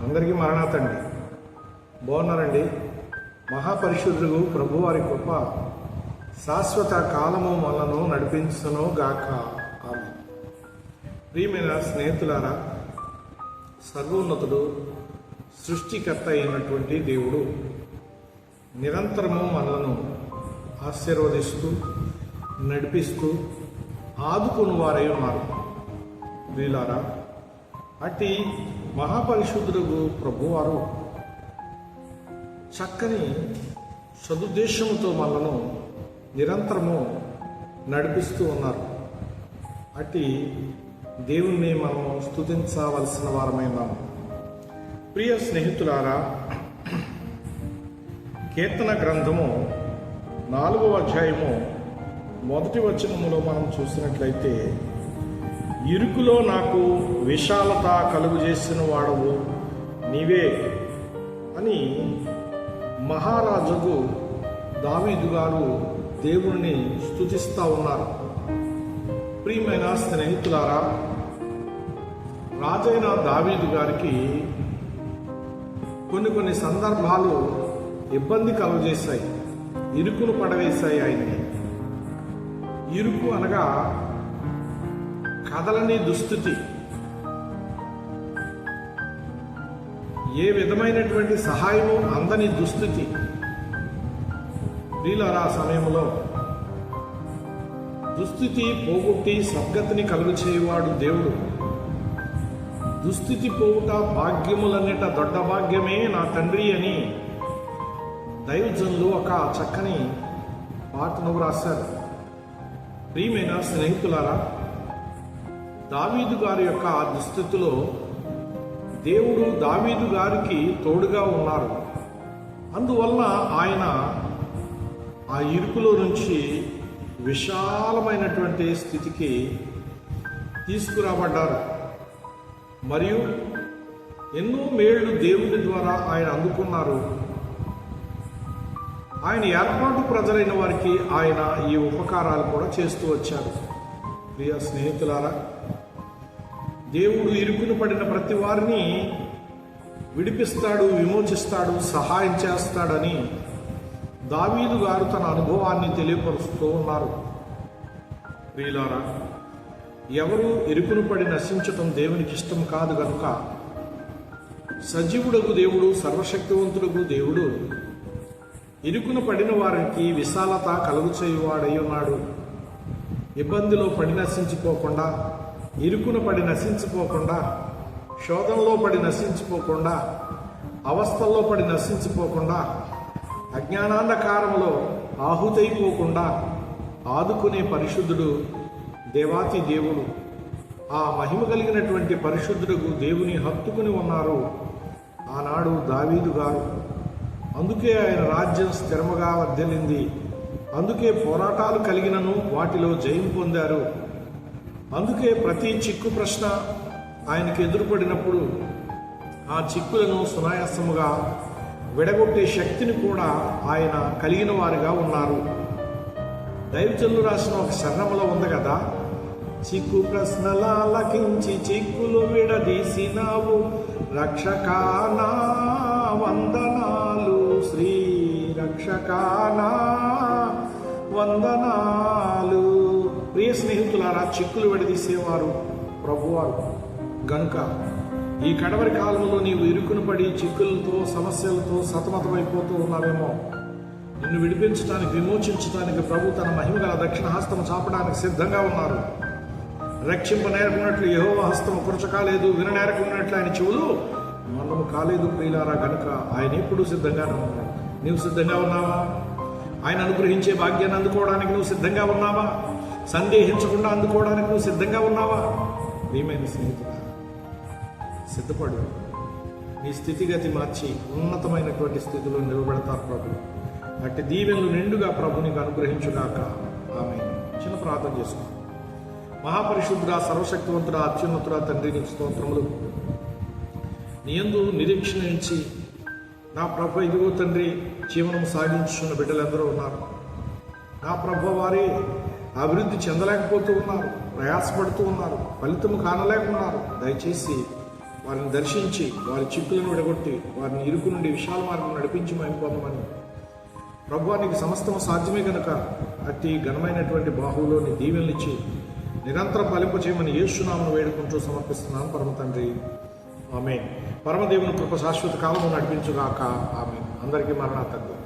అందరికీ మరణాతండి. బాగున్నారండి? మహాపరిశుద్ధుడు ప్రభువారి కృప శాశ్వత కాలము మనను నడిపించును గాక. ఆమేన్. ప్రియమైన స్నేహితులారా, సర్వోన్నతుడు సృష్టికర్త అయినటువంటి దేవుడు నిరంతరము మనలను ఆశీర్వదిస్తూ నడిపిస్తూ ఆదుకుని వారై ఉన్నారు. వీలారా, అట్టి మహాపరిశుద్ధుడు ప్రభువారు చక్కని సదుద్దేశంతో మనలను నిరంతరము నడిపిస్తూ ఉన్నారు. అట్టి దేవుణ్ణి మనము స్తుతించవలసిన వారమైనాము. ప్రియ స్నేహితులారా, కీర్తన గ్రంథము 4వ అధ్యాయము 1వ వచనములో మనం చూసినట్లయితే, ఇరుకులో నాకు విశాలత కలుగు చేసిన వాడవు నీవే అని మహారాజుకు దావీదు గారు దేవుణ్ణి స్తుతిస్తూ ఉన్నారు. ప్రియమైన స్నేహితులారా, రాజైన దావీదు గారికి కొన్ని సందర్భాలు ఇబ్బంది కలుగజేశాయి, ఇరుకును పడవేశాయి ఆయన్ని. ఇరుకు అనగా కదలని దుస్థితి, ఏ విధమైనటువంటి సహాయము అందని దుస్థితి. ప్రియులారా, సమయంలో దుస్థితి పోగొట్టి సద్గతిని కలుగు చేయవాడు దేవుడు. దుస్థితి పోవుట భాగ్యములన్నిట దొడ్డ భాగ్యమే నా తండ్రి అని దైవజనులు ఒక చక్కని పాటను రాశారు. ప్రియమైన స్నేహితులారా, దావీదు గారి యొక్క ఆ దుస్థితిలో దేవుడు దావీదు గారికి తోడుగా ఉన్నారు. అందువలన ఆయన ఆ ఇరుకులో నుంచి విశాలమైనటువంటి స్థితికి తీసుకురాబడ్డారు. మరియు ఎన్నో మేళ్లు దేవుని ద్వారా ఆయన అందుకున్నారు. ఆయన ఏర్పాటు ప్రజలైన వారికి ఆయన ఈ ఉపకారాలు కూడా చేస్తూ వచ్చారు. ప్రియ స్నేహితులారా, దేవుడు ఇరుకును పడిన ప్రతి వారిని విడిపిస్తాడు, విమోచిస్తాడు, సహాయం చేస్తాడని దావీదు గారు తన అనుభవాన్ని తెలియపరుస్తూ ఉన్నారు. ప్రియులారా, ఎవరు ఇరుకును పడి నశించటం దేవునికి ఇష్టం కాదు కనుక సజీవుడగు దేవుడు, సర్వశక్తివంతుడగు దేవుడు ఇరుకును పడిన వారికి విశాలత కలుగు చేయువాడై ఉన్నాడు. ఇబ్బందిలో పడి నశించిపోకుండా, ఇరుకును పడి నశించిపోకుండా, శోధనలో పడి నశించిపోకుండా, అవస్థల్లో పడి నశించిపోకుండా, అజ్ఞానాంధకారంలో ఆహుతైపోకుండా ఆదుకునే పరిశుద్ధుడు దేవాతి దేవుడు. ఆ మహిమ కలిగినటువంటి పరిశుద్ధుడు దేవుని హత్తుకుని ఉన్నారు ఆనాడు దావీదు గారు. అందుకే ఆయన రాజ్యం స్థిరముగా వర్ధిల్లింది. అందుకే పోరాటాలు కలిగినను వాటిలో జయం పొందారు. అందుకే ప్రతి చిక్కు ప్రశ్న ఆయనకు ఎదురుపడినప్పుడు ఆ చిక్కులను సునాయాసముగా విడగొట్టే శక్తిని కూడా ఆయన కలిగిన వారిగా ఉన్నారు. దైవజనులు రాసిన ఒక శరణములో ఉంది కదా, చిక్కు ప్రశ్నలాలకించి చిక్కులు విడదీసినావు రక్షకానా వందనాలు, శ్రీ రక్షకానా వందనాలు. ప్రియ స్నేహితులారా, చిక్కులు విడదీసేవారు ప్రభువారు గనుక ఈ కడవరి కాలంలో నీవు ఇరుకును పడి చిక్కులతో సమస్యలతో సతమతమైపోతూ ఉన్నావేమో. నిన్ను విడిపించడానికి, విమోచించడానికి ప్రభు తన మహిమగల దక్షిణ హస్తము చాపడానికి సిద్ధంగా ఉన్నారు. రక్షింప నేర్పున్నట్లు యెహోవా హస్తము కురచకాలేదు, విననేరకున్నట్లు ఆయన చెవులు మందము కాలేదు. ప్రియులారా, గనుక ఆయన ఎప్పుడు సిద్ధంగానే ఉన్నాడు. నీవు సిద్ధంగా ఉన్నావా? ఆయన అనుగ్రహించే భాగ్యాన్ని అందుకోవడానికి నువ్వు సిద్ధంగా ఉన్నావా? సందేహించకుండా అందుకోవడానికి నువ్వు సిద్ధంగా ఉన్నావా? ప్రియమైన స్నేహితుడా, సిద్ధపడు. నీ స్థితిగతి మార్చి ఉన్నతమైనటువంటి స్థితిలో నిలబెడతారు ప్రభు. అట్టి దీవెనలు నిండుగా ప్రభు నీకు అనుగ్రహించుగాక. ఆమేన్. చిన్న ప్రార్థన చేసుకో. మహాపరిశుద్ధుడా, సర్వశక్తివంతుడా, అత్యున్నతుడా తండ్రి, నీకు స్తోత్రములు. నీ యందు నిరీక్షణ ఇచ్చి నా ప్రభు ఇదిగో తండ్రి జీవనం సాగించున్న బిడ్డలందరూ ఉన్నారు. నా ప్రభు వారి అభివృద్ధి చెందలేకపోతూ ఉన్నారు, ప్రయాసపడుతూ ఉన్నారు, ఫలితము కానలేకున్నారు. దయచేసి వారిని దర్శించి వారి చిక్కులను విడగొట్టి వారిని ఇరుకు నుండి విశాల మార్గం నడిపించి మేము పొందమని ప్రభువానికి సమస్తం సాధ్యమే కనుక అతి ఘనమైనటువంటి బాహువులోని దీవెనలిచ్చి నిరంతరం ఫలింప చేయమని యేసునామమును వేడుకుంటూ సమర్పిస్తున్నాను పరమ తండ్రి. ఆమేన్. పరమదేవుని కృప శాశ్వత కాలము నడిపించుగాక. ఆమేన్. అందరికీ మరణాతండ్రి.